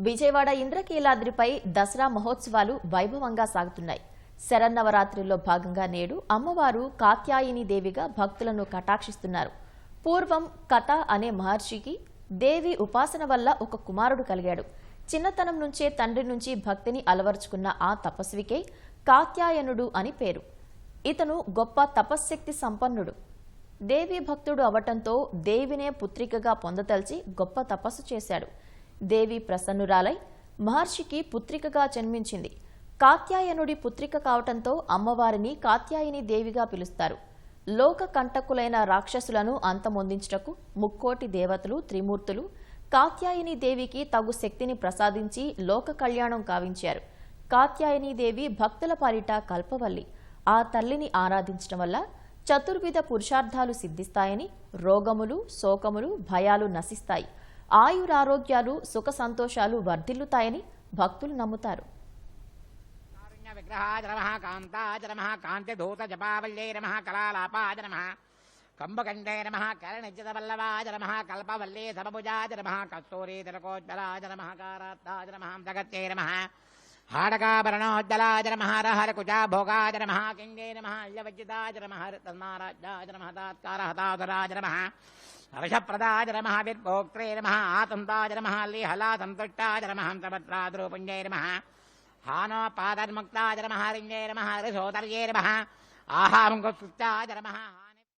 విజయవాడ ఇంద్రకీలాద్రిపై దసరా మహోత్సవాలు వైభవంగా సాగుతున్నాయి. శరన్నవరాత్రిలో భాగంగా నేడు అమ్మవారు కాత్యాయని దేవిగా భక్తులను కటాక్షిస్తున్నారు. పూర్వం కథ అనే మహర్షికి దేవి ఉపాసన వల్ల ఒక కుమారుడు కలిగాడు. చిన్నతనం నుంచే తండ్రి నుంచి భక్తిని అలవర్చుకున్న ఆ తపస్వికే కాత్యాయనుడు అని పేరు. ఇతను గొప్ప తపశ్శక్తి సంపన్నుడు. దేవి భక్తుడు అవటంతో దేవినే పుత్రికగా పొందతలిచి గొప్ప తపస్సు చేశాడు. దేవి ప్రసన్నురాలై మహర్షికి పుత్రికగా జన్మించింది. కాత్యాయనుడి పుత్రిక కావటంతో అమ్మవారిని కాత్యాయని దేవిగా పిలుస్తారు. లోక కంటకులైన రాక్షసులను అంతమొందించుటకు ముక్కోటి దేవతలు త్రిమూర్తులు కాత్యాయని దేవికి తగు శక్తిని ప్రసాదించి లోక కళ్యాణం కావించారు. కాత్యాయని దేవి భక్తుల పాలిట కల్పవల్లి. ఆ తల్లిని ఆరాధించడం వల్ల చతుర్విధ పురుషార్థాలు సిద్ధిస్తాయని, రోగములు శోకములు భయాలు నశిస్తాయి, ఆయురారోగ్యాలు సుఖ సంతోషాలు వర్ధిల్లుతాయని భక్తులు నమ్ముతారు. విగ్రహాయ నమః కాంతాయ నమః కాంతిధూత జపావల్యై నమః కళాలాపాయ నమః కంబకంఠే నమః కరణిజ్జితవల్లభాయ నమః కల్పవల్లీ సమభుజాయ నమః కస్తూరీ తిలకోజ్వలాయ నమః కారాత్తాయ నమః జగత్యై నమః हाडकाभरणोज्जलाय नमः हरकुचा भोगाय नमः किङ्गे नमः अल्यवज्जिताय नमः तन्नाराज्याय नमः तात्कारहतादराय नमः हर्षप्रदाय नमः विद्भोक्त्रे नमः आतन्ताय नमः लिहलासन्तुष्टाय नमः हंसभद्राद्रूपुञ्जै नमः हानोपादन्मुक्ताय नमः हरिञ्जै नमः हरिसोदर्ये नमः आहामुकुत्ताय नमः